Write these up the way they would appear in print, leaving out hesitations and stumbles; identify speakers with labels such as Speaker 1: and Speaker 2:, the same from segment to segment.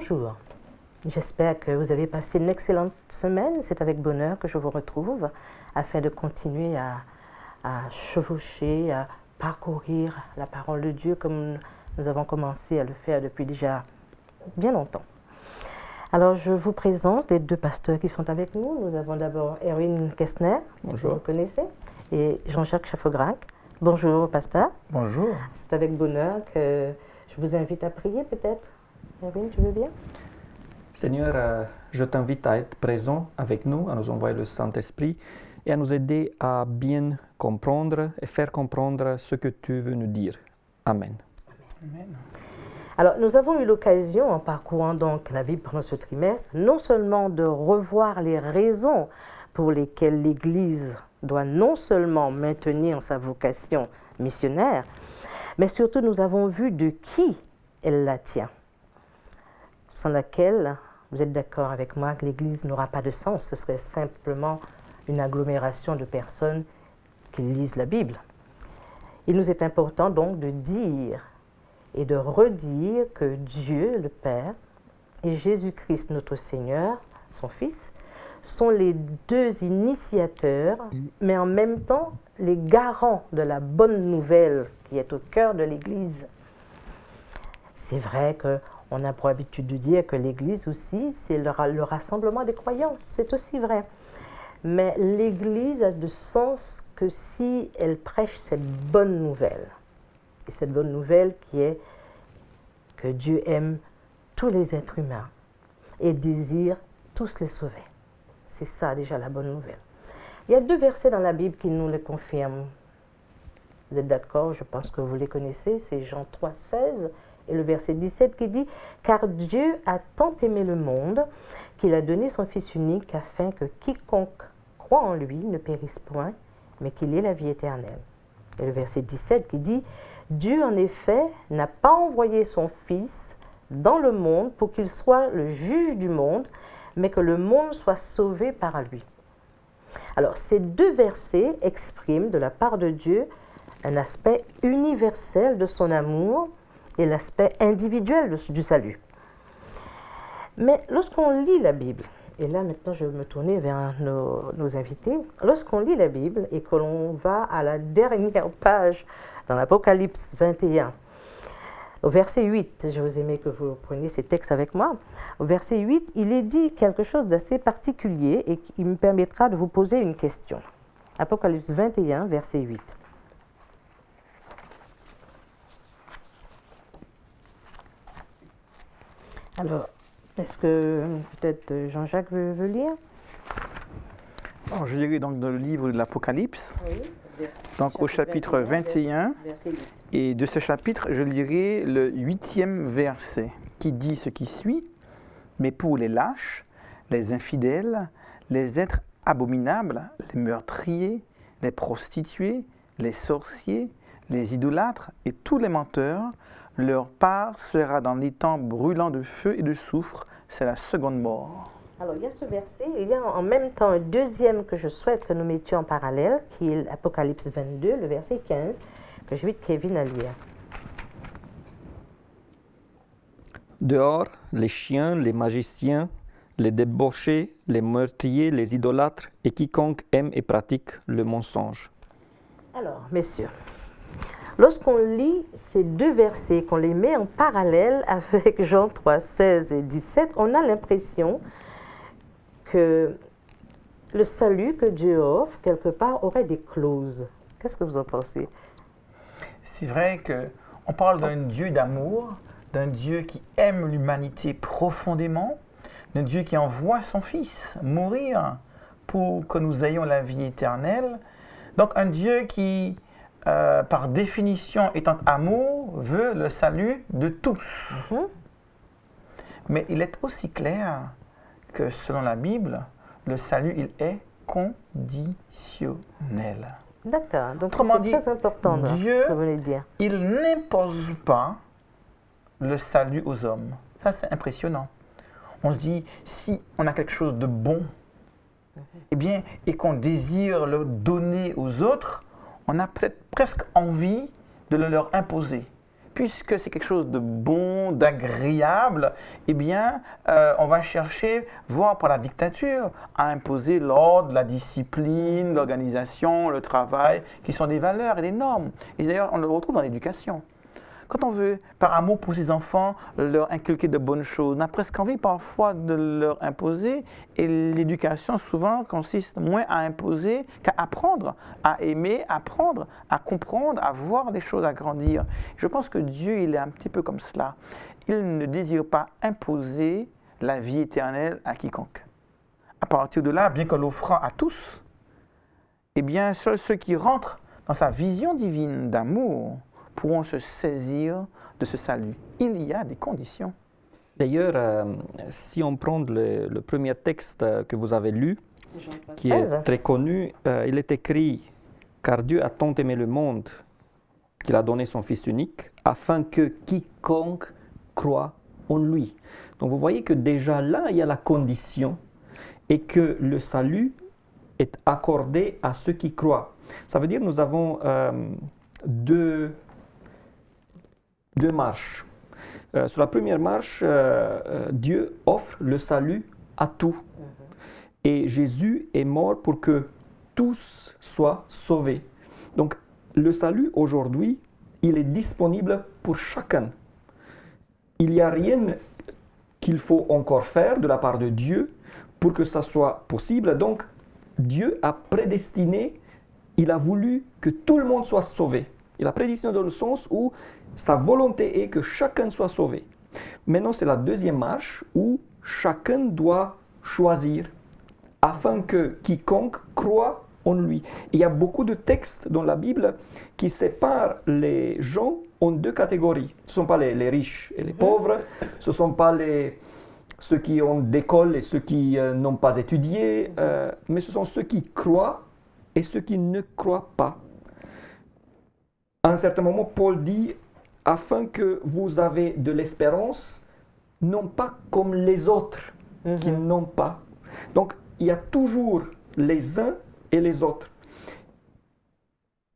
Speaker 1: Bonjour, j'espère que vous avez passé une excellente semaine. C'est avec bonheur que je vous retrouve afin de continuer à chevaucher, à parcourir la parole de Dieu comme nous avons commencé à le faire depuis déjà bien longtemps. Alors je vous présente les deux pasteurs qui sont avec nous. Nous avons d'abord Erwin Kestner, que vous connaissez, et Jean-Jacques Chaffograc. Bonjour pasteur.
Speaker 2: Bonjour.
Speaker 1: C'est avec bonheur que je vous invite à prier peut-être. Erwin, tu veux bien?
Speaker 3: Seigneur, je t'invite à être présent avec nous, à nous envoyer le Saint-Esprit et à nous aider à bien comprendre et faire comprendre ce que tu veux nous dire. Amen.
Speaker 2: Amen.
Speaker 1: Alors, nous avons eu l'occasion, en parcourant donc la Bible pendant ce trimestre, non seulement de revoir les raisons pour lesquelles l'Église doit non seulement maintenir sa vocation missionnaire, mais surtout nous avons vu de qui elle la tient, sans laquelle, vous êtes d'accord avec moi, que l'Église n'aura pas de sens. Ce serait simplement une agglomération de personnes qui lisent la Bible. Il nous est important donc de dire et de redire que Dieu, le Père, et Jésus-Christ, notre Seigneur, son Fils, sont les deux initiateurs, mais en même temps les garants de la bonne nouvelle qui est au cœur de l'Église. C'est vrai qu'on a pour habitude de dire que l'Église aussi, c'est le rassemblement des croyants. C'est aussi vrai. Mais l'Église a de sens que si elle prêche cette bonne nouvelle. Et cette bonne nouvelle qui est que Dieu aime tous les êtres humains et désire tous les sauver. C'est ça déjà la bonne nouvelle. Il y a deux versets dans la Bible qui nous le confirment. Vous êtes d'accord? Je pense que vous les connaissez. C'est Jean 3, 16 et le verset 17 qui dit « Car Dieu a tant aimé le monde qu'il a donné son Fils unique afin que quiconque croit en lui ne périsse point, mais qu'il ait la vie éternelle. » Et le verset 17 qui dit « Dieu en effet n'a pas envoyé son Fils dans le monde pour qu'il soit le juge du monde, mais que le monde soit sauvé par lui. » Alors, ces deux versets expriment de la part de Dieu un aspect universel de son amour et l'aspect individuel du salut. Mais lorsqu'on lit la Bible, et là maintenant je vais me tourner vers nos invités, lorsqu'on lit la Bible et que l'on va à la dernière page dans l'Apocalypse 21, au verset 8, je vous aimais que vous preniez ces textes avec moi, au verset 8, il est dit quelque chose d'assez particulier et qui me permettra de vous poser une question. Apocalypse 21, verset 8. Alors, est-ce que peut-être Jean-Jacques veut lire?
Speaker 2: Alors, je lirai donc dans le livre de l'Apocalypse,
Speaker 1: Oui,
Speaker 2: donc au chapitre 21,
Speaker 1: verset 8.
Speaker 2: et de ce chapitre, je lirai le 8e verset, qui dit ce qui suit, « Mais pour les lâches, les infidèles, les êtres abominables, les meurtriers, les prostituées, les sorciers, les idolâtres et tous les menteurs, leur part sera dans les temps brûlants de feu et de soufre, c'est la seconde mort. »
Speaker 1: Alors, il y a ce verset, il y a en même temps un deuxième que je souhaite que nous mettions en parallèle, qui est l'Apocalypse 22, le verset 15, que j'invite Kevin à lire.
Speaker 3: Dehors, les chiens, les magiciens, les débauchés, les meurtriers, les idolâtres et quiconque aime et pratique le mensonge.
Speaker 1: Alors, messieurs, lorsqu'on lit ces deux versets, qu'on les met en parallèle avec Jean 3, 16 et 17, on a l'impression que le salut que Dieu offre, quelque part, aurait des clauses. Qu'est-ce que vous en pensez?
Speaker 2: C'est vrai qu'on parle d'un Dieu d'amour, d'un Dieu qui aime l'humanité profondément, d'un Dieu qui envoie son Fils mourir pour que nous ayons la vie éternelle. Donc un Dieu qui, par définition, étant amour, veut le salut de tous. Mais il est aussi clair que selon la Bible, le salut, il est conditionnel.
Speaker 1: D'accord, donc
Speaker 2: Autrement
Speaker 1: c'est
Speaker 2: dit,
Speaker 1: très important là,
Speaker 2: Dieu,
Speaker 1: ce que vous venez de dire.
Speaker 2: il n'impose pas le salut aux hommes. Ça, c'est impressionnant. On se dit, si on a quelque chose de bon, eh bien, et qu'on désire le donner aux autres, on a peut-être presque envie de le leur imposer. puisque c'est quelque chose de bon, d'agréable, eh bien, on va chercher, voire par la dictature, à imposer l'ordre, la discipline, l'organisation, le travail, qui sont des valeurs et des normes. Et d'ailleurs, on le retrouve dans l'éducation. Quand on veut, par amour pour ses enfants, leur inculquer de bonnes choses, on a presque envie parfois de leur imposer. Et l'éducation, souvent, consiste moins à imposer qu'à apprendre, à aimer, apprendre, à comprendre, à voir des choses, à grandir. Je pense que Dieu, il est un petit peu comme cela. Il ne désire pas imposer la vie éternelle à quiconque. À partir de là, bien que l'offrant à tous, eh bien, seuls ceux qui rentrent dans sa vision divine d'amour pourront se saisir de ce salut. Il y a des conditions.
Speaker 3: D'ailleurs, si on prend le premier texte que vous avez lu, qui est très connu, il est écrit « Car Dieu a tant aimé le monde qu'il a donné son Fils unique, afin que quiconque croit en lui. » Donc vous voyez que déjà là, il y a la condition et que le salut est accordé à ceux qui croient. Ça veut dire que nous avons deux marches. Sur la première marche, Dieu offre le salut à tous. Et Jésus est mort pour que tous soient sauvés. Donc, le salut aujourd'hui, il est disponible pour chacun. Il n'y a rien qu'il faut encore faire de la part de Dieu pour que ça soit possible. Donc, Dieu a prédestiné, il a voulu que tout le monde soit sauvé. Il a prédestiné dans le sens où sa volonté est que chacun soit sauvé. Maintenant, c'est la deuxième marche où chacun doit choisir afin que quiconque croit en lui. Il y a beaucoup de textes dans la Bible qui séparent les gens en deux catégories. Ce ne sont pas les riches et les pauvres, ce ne sont pas ceux qui ont d'école et ceux qui n'ont pas étudié, mais ce sont ceux qui croient et ceux qui ne croient pas. À un certain moment, Paul dit « Afin que vous avez de l'espérance, non pas comme les autres qui n'ont pas. » Donc, il y a toujours les uns et les autres.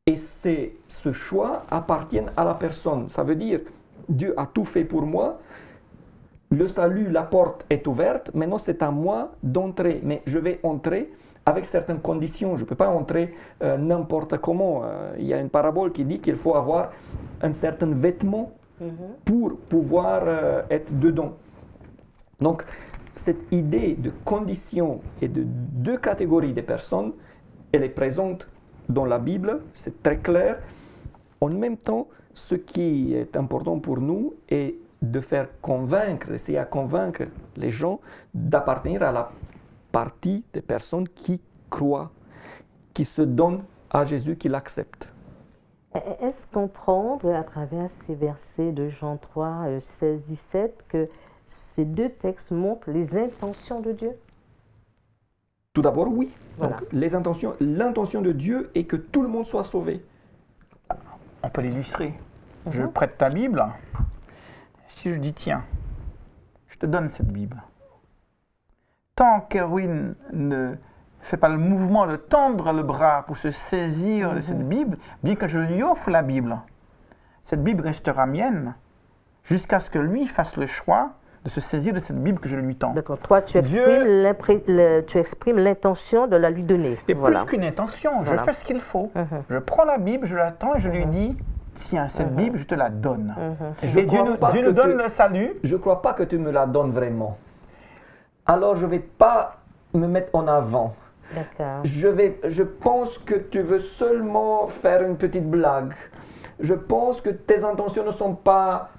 Speaker 3: Et ce choix appartient à la personne. Ça veut dire, Dieu a tout fait pour moi, le salut, la porte est ouverte, maintenant c'est à moi d'entrer. Mais je vais entrer avec certaines conditions. Je ne peux pas entrer n'importe comment. Il y a une parabole qui dit qu'il faut avoir un certain vêtement pour pouvoir être dedans. Donc, cette idée de conditions et de deux catégories de personnes, elle est présente dans la Bible, c'est très clair. En même temps, ce qui est important pour nous est de faire convaincre, essayer à convaincre les gens d'appartenir à la partie des personnes qui croient, qui se donnent à Jésus, qui l'acceptent.
Speaker 1: Est-ce comprendre à travers ces versets de Jean 3, 16, 17 que ces deux textes montrent les intentions de Dieu?
Speaker 3: Tout d'abord, oui.
Speaker 1: Voilà.
Speaker 3: Donc, l'intention de Dieu est que tout le monde soit sauvé.
Speaker 2: On peut l'illustrer. Je prête ta Bible. Si je dis, tiens, je te donne cette Bible. Tant qu'Erwin ne fait pas le mouvement de tendre le bras pour se saisir de cette Bible, bien que je lui offre la Bible, cette Bible restera mienne jusqu'à ce que lui fasse le choix de se saisir de cette Bible que je lui tends.
Speaker 1: D'accord. Toi, tu exprimes l'intention de la lui donner.
Speaker 2: Et plus qu'une intention, je fais ce qu'il faut. Je prends la Bible, je la tends et je lui dis, tiens, cette Bible, je te la donne. Et Dieu nous donne le salut.
Speaker 3: Je ne crois pas que tu me la donnes vraiment. Alors, je ne vais pas me mettre en avant.
Speaker 1: D'accord.
Speaker 3: Je pense que tu veux seulement faire une petite blague. Je pense que tes intentions ne sont pas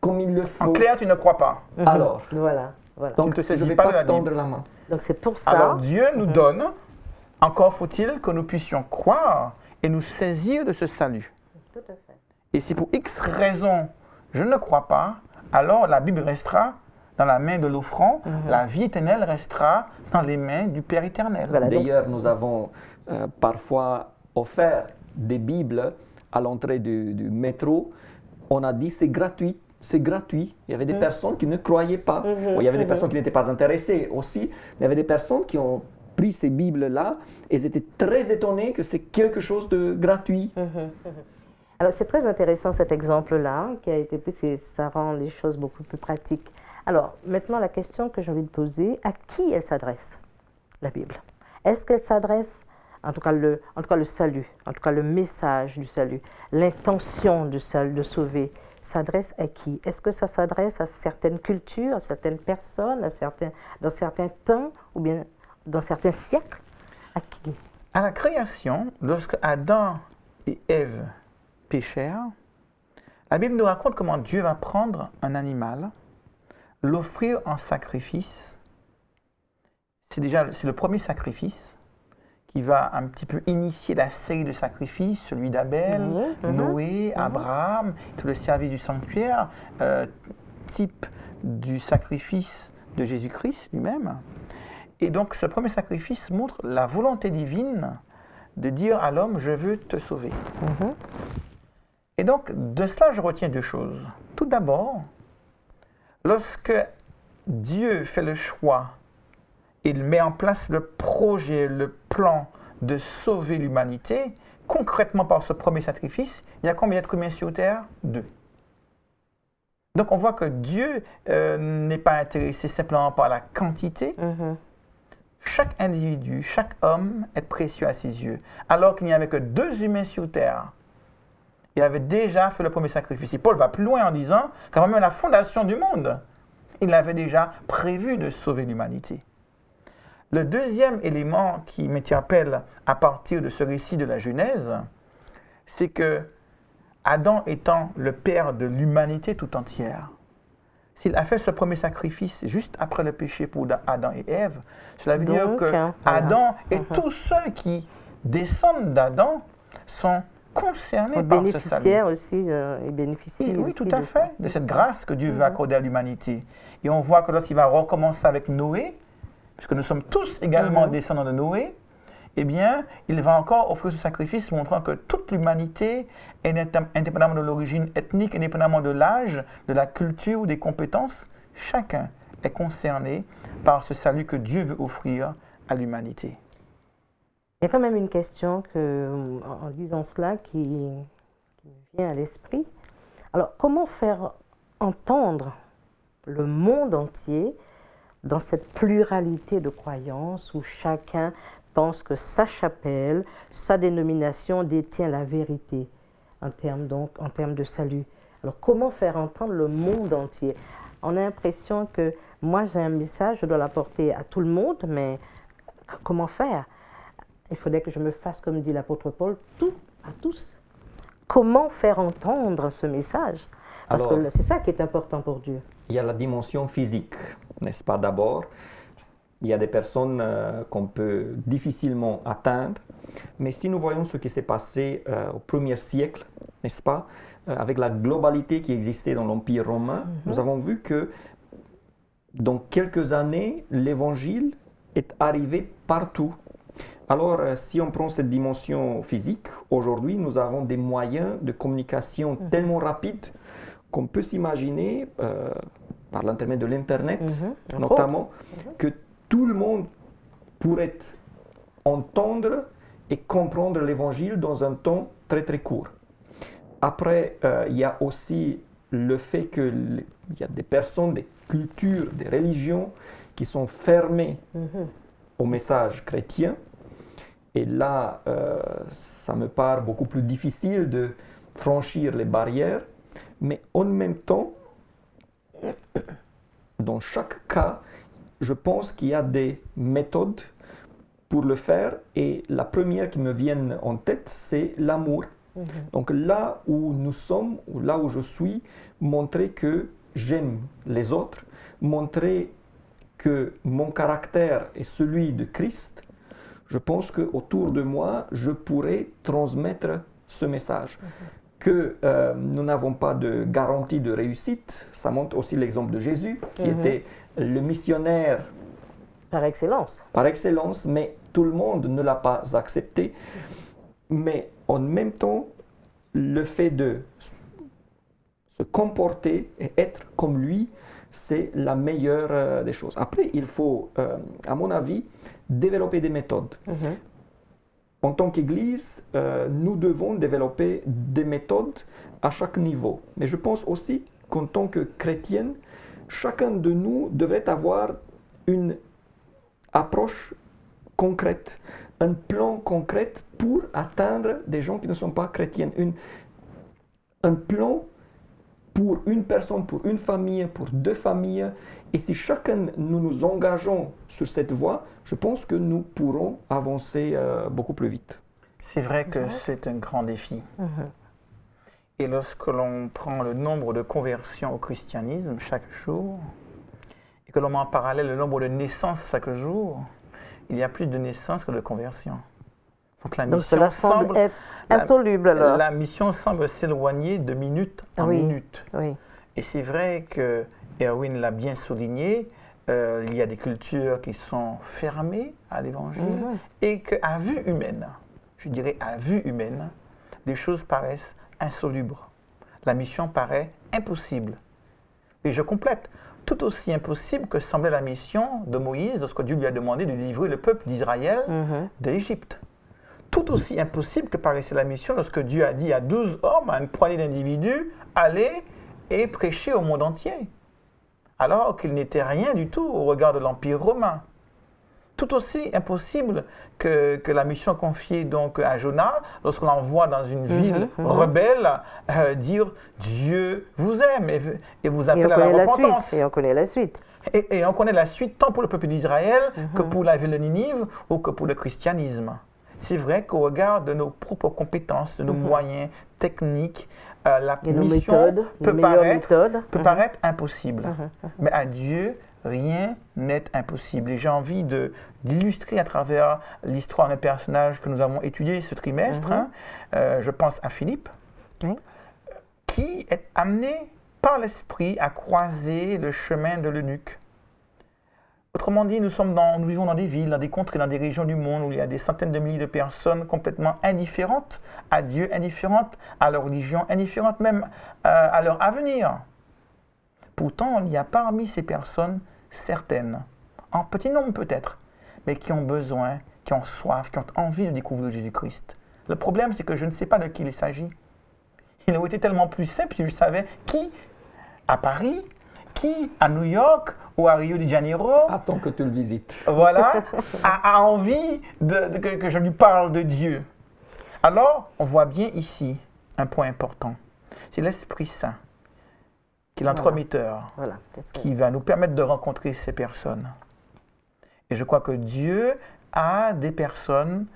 Speaker 3: comme il le faut.
Speaker 2: En clair, tu ne crois pas.
Speaker 3: Alors,
Speaker 1: Voilà.
Speaker 3: donc
Speaker 2: tu ne te
Speaker 3: je ne
Speaker 2: saisis
Speaker 3: vais
Speaker 2: pas
Speaker 3: pas
Speaker 2: de la
Speaker 3: tendre
Speaker 2: Bible.
Speaker 3: la main.
Speaker 1: Donc c'est pour ça.
Speaker 2: Alors Dieu nous donne, encore faut-il que nous puissions croire et nous saisir de ce salut.
Speaker 1: Tout à fait.
Speaker 2: Et si pour X raison je ne crois pas, alors la Bible restera dans la main de l'offrant, la vie éternelle restera dans les mains du Père éternel.
Speaker 1: Voilà.
Speaker 3: D'ailleurs, nous avons parfois offert des Bibles à l'entrée du métro. On a dit c'est gratuit. C'est gratuit. Il y avait des personnes qui ne croyaient pas. Bon, il y avait des personnes qui n'étaient pas intéressées aussi. Il y avait des personnes qui ont pris ces Bibles-là et ils étaient très étonnés que c'est quelque chose de gratuit.
Speaker 1: Alors, c'est très intéressant cet exemple-là hein, qui a été pris, ça rend les choses beaucoup plus pratiques. Alors, maintenant, la question que j'ai envie de poser, à qui elle s'adresse, la Bible? Est-ce qu'elle s'adresse, en tout cas le salut, en tout cas le message du salut, l'intention du salut, de sauver, s'adresse à qui? Est-ce que ça s'adresse à certaines cultures, à certaines personnes, dans certains temps, ou bien dans certains siècles? À qui?
Speaker 2: À la création, lorsque Adam et Ève péchèrent, la Bible nous raconte comment Dieu va prendre un animal, l'offrir en sacrifice. C'est le premier sacrifice qui va un petit peu initier la série de sacrifices, celui d'Abel, Noé, Abraham, tout le service du sanctuaire, type du sacrifice de Jésus-Christ lui-même. Et donc ce premier sacrifice montre la volonté divine de dire à l'homme, je veux te sauver. Et donc de cela, je retiens deux choses. Tout d'abord, lorsque Dieu fait le choix, il met en place le projet, le plan de sauver l'humanité, concrètement par ce premier sacrifice, il y a combien d'êtres humains sur Terre? 2. Donc on voit que Dieu n'est pas intéressé simplement par la quantité. Chaque individu, chaque homme est précieux à ses yeux. Alors qu'il n'y avait que 2 humains sur Terre, il avait déjà fait le premier sacrifice. Et Paul va plus loin en disant qu'avant même la fondation du monde, il avait déjà prévu de sauver l'humanité. Le deuxième élément qui m'interpelle à partir de ce récit de la Genèse, c'est que Adam étant le père de l'humanité tout entière, s'il a fait ce premier sacrifice juste après le péché pour Adam et Ève, cela veut dire que Adam et tous ceux qui descendent d'Adam sont concernés par ce salut.
Speaker 1: Aussi, ils bénéficient
Speaker 2: oui,
Speaker 1: aussi
Speaker 2: tout à fait, de cette grâce que Dieu veut accorder à l'humanité. Et on voit que lorsqu'il va recommencer avec Noé, puisque nous sommes tous également descendants de Noé, eh bien, il va encore offrir ce sacrifice montrant que toute l'humanité, indépendamment de l'origine ethnique, indépendamment de l'âge, de la culture ou des compétences, chacun est concerné par ce salut que Dieu veut offrir à l'humanité.
Speaker 1: Il y a quand même une question en disant cela qui me vient à l'esprit. Alors, comment faire entendre le monde entier dans cette pluralité de croyances où chacun pense que sa chapelle, sa dénomination détient la vérité en termes de salut. Alors comment faire entendre le monde entier? On a l'impression que moi j'ai un message, je dois l'apporter à tout le monde, mais comment faire? Il faudrait que je me fasse, comme dit l'apôtre Paul, tout à tous. Comment faire entendre ce message? Parce que c'est ça qui est important pour Dieu.
Speaker 3: Il y a la dimension physique, n'est-ce pas? D'abord, il y a des personnes qu'on peut difficilement atteindre, mais si nous voyons ce qui s'est passé au 1er siècle, n'est-ce pas? Avec la globalité qui existait dans l'Empire romain, nous avons vu que dans quelques années, l'Évangile est arrivé partout. Alors, si on prend cette dimension physique, aujourd'hui, nous avons des moyens de communication tellement rapides qu'on peut s'imaginer, par l'intermédiaire de l'Internet notamment, que tout le monde pourrait entendre et comprendre l'Évangile dans un temps très très court. Après, il y a aussi le fait qu'il y a des personnes, des cultures, des religions qui sont fermées au message chrétien. Et là, ça me paraît beaucoup plus difficile de franchir les barrières. Mais en même temps, dans chaque cas, je pense qu'il y a des méthodes pour le faire. Et la première qui me vient en tête, c'est l'amour. Donc là où nous sommes, ou là où je suis, montrer que j'aime les autres, montrer que mon caractère est celui de Christ. Je pense qu'autour de moi, je pourrais transmettre ce message. Que nous n'avons pas de garantie de réussite, ça montre aussi l'exemple de Jésus, qui était le missionnaire
Speaker 1: par excellence.
Speaker 3: Par excellence, mais tout le monde ne l'a pas accepté. Mais en même temps, le fait de se comporter et être comme lui, c'est la meilleure des choses. Après, il faut, à mon avis, développer des méthodes. en tant qu'Église, nous devons développer des méthodes à chaque niveau. Mais je pense aussi qu'en tant que chrétienne, chacun de nous devrait avoir une approche concrète, un plan concret pour atteindre des gens qui ne sont pas chrétiens. Un plan pour une personne, pour une famille, pour 2 familles. Et si chacun nous nous engageons sur cette voie, je pense que nous pourrons avancer beaucoup plus vite.
Speaker 2: C'est vrai que c'est un grand défi. Et lorsque l'on prend le nombre de conversions au christianisme chaque jour, et que l'on met en parallèle le nombre de naissances chaque jour, il y a plus de naissances que de conversions.
Speaker 1: Donc cela semble être insoluble alors.
Speaker 2: La mission semble s'éloigner de minute en minute.
Speaker 1: Oui.
Speaker 2: Et c'est vrai que Erwin l'a bien souligné, il y a des cultures qui sont fermées à l'évangile et qu'à vue humaine, je dirais à vue humaine, les choses paraissent insolubres. La mission paraît impossible. Et je complète, tout aussi impossible que semblait la mission de Moïse lorsque Dieu lui a demandé de livrer le peuple d'Israël de l'Égypte. Tout aussi impossible que paraissait la mission lorsque Dieu a dit à 12 hommes, à une poignée d'individus, allez et prêchez au monde entier. Alors qu'il n'était rien du tout au regard de l'Empire romain. Tout aussi impossible que la mission confiée donc à Jonas, lorsqu'on l'envoie dans une ville rebelle, dire Dieu vous aime et vous appelle à la repentance.
Speaker 1: Et on connaît la suite.
Speaker 2: Et on connaît la suite tant pour le peuple d'Israël que pour la ville de Ninive ou que pour le christianisme. C'est vrai qu'au regard de nos propres compétences, de nos moyens techniques, la mission peut paraître impossible. Mais à Dieu, rien n'est impossible. Et j'ai envie d'illustrer à travers l'histoire d'un personnage que nous avons étudié ce trimestre. Je pense à Philippe, qui est amené par l'Esprit à croiser le chemin de l'eunuque. Autrement dit, nous vivons dans des villes, dans des contrées, dans des régions du monde où il y a des centaines de milliers de personnes complètement indifférentes à Dieu, indifférentes à leur religion, indifférentes même à leur avenir. Pourtant, il y a parmi ces personnes certaines, en petit nombre peut-être, mais qui ont besoin, qui ont soif, qui ont envie de découvrir Jésus-Christ. Le problème, c'est que je ne sais pas de qui il s'agit. Il aurait été tellement plus simple si je savais qui, à Paris, qui, à New York ou à Rio de Janeiro,
Speaker 3: attends que tu le visites.
Speaker 2: Voilà, a envie que je lui parle de Dieu. Alors, on voit bien ici un point important. C'est l'Esprit Saint, qui est l'entremetteur, qui va nous permettre de rencontrer ces personnes. Et je crois que Dieu a des personnes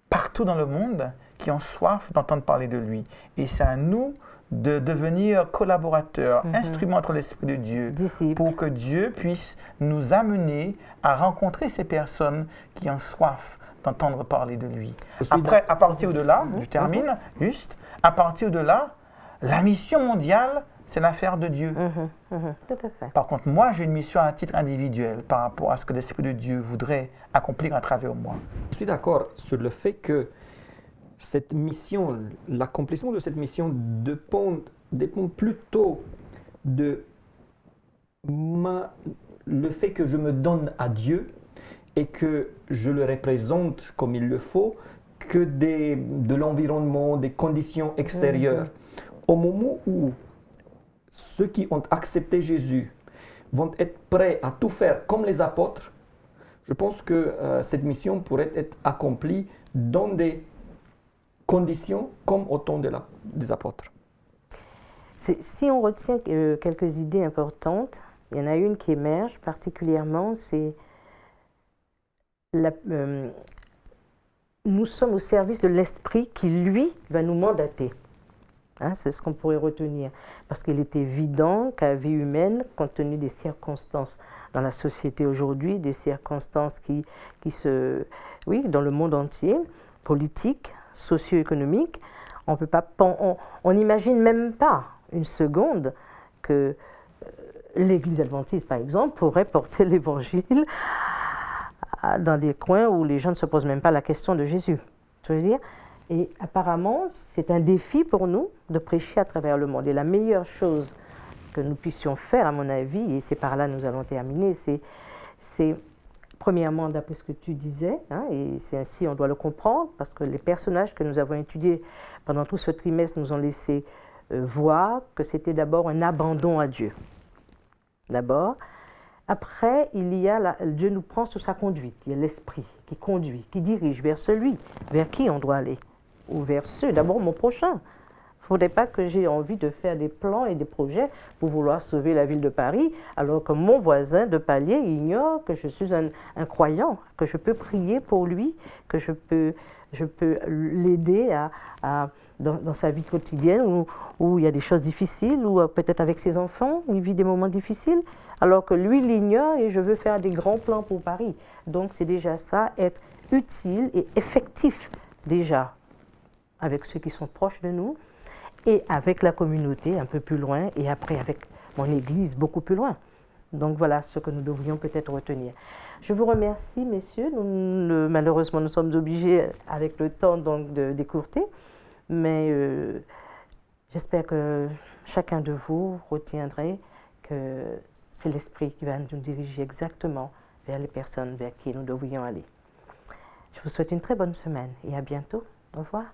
Speaker 2: partout dans le monde qui ont soif d'entendre parler de lui. Et c'est à nous de devenir collaborateurs, instruments entre l'Esprit de Dieu, pour que Dieu puisse nous amener à rencontrer ces personnes qui ont soif d'entendre parler de lui. Après, à partir de là, je termine juste, à partir de là, la mission mondiale, c'est l'affaire de Dieu.
Speaker 1: Tout à fait.
Speaker 2: Par contre, moi, j'ai une mission à titre individuel par rapport à ce que l'Esprit de Dieu voudrait accomplir à travers moi.
Speaker 3: Je suis d'accord sur le fait que cette mission, l'accomplissement de cette mission dépend plutôt de le fait que je me donne à Dieu et que je le représente comme il le faut, que de l'environnement, des conditions extérieures. Au moment où ceux qui ont accepté Jésus vont être prêts à tout faire comme les apôtres, je pense que cette mission pourrait être accomplie dans des conditions comme au temps des apôtres.
Speaker 1: Si on retient quelques idées importantes, il y en a une qui émerge particulièrement, c'est nous sommes au service de l'Esprit qui, lui, va nous mandater. C'est ce qu'on pourrait retenir. Parce qu'il est évident qu'à vie humaine, compte tenu des circonstances dans la société aujourd'hui, des circonstances dans le monde entier, politiques, socio-économiques, on n'imagine même pas une seconde que l'Église adventiste, par exemple, pourrait porter l'Évangile dans des coins où les gens ne se posent même pas la question de Jésus. Je veux dire. Et apparemment, c'est un défi pour nous de prêcher à travers le monde. Et la meilleure chose que nous puissions faire, à mon avis, et c'est par là que nous allons terminer, c'est Premièrement, d'après ce que tu disais, hein, et c'est ainsi on doit le comprendre, parce que les personnages que nous avons étudiés pendant tout ce trimestre nous ont laissé voir que c'était d'abord un abandon à Dieu. D'abord. Après, Dieu nous prend sous sa conduite. Il y a l'esprit qui conduit, qui dirige vers celui vers qui on doit aller, ou vers ceux, d'abord mon prochain. Il ne faudrait pas que j'ai envie de faire des plans et des projets pour vouloir sauver la ville de Paris, alors que mon voisin de palier ignore que je suis un croyant, que je peux prier pour lui, que je peux l'aider dans sa vie quotidienne où il y a des choses difficiles, ou peut-être avec ses enfants, il vit des moments difficiles, alors que lui l'ignore et je veux faire des grands plans pour Paris. Donc c'est déjà ça, être utile et effectif déjà avec ceux qui sont proches de nous et avec la communauté un peu plus loin et après avec mon église beaucoup plus loin. Donc voilà ce que nous devrions peut-être retenir. Je vous remercie, messieurs. Malheureusement, nous sommes obligés avec le temps donc d'écourter, mais j'espère que chacun de vous retiendrait que c'est l'Esprit qui va nous diriger exactement vers les personnes vers qui nous devrions aller. Je vous souhaite une très bonne semaine et à bientôt. Au revoir.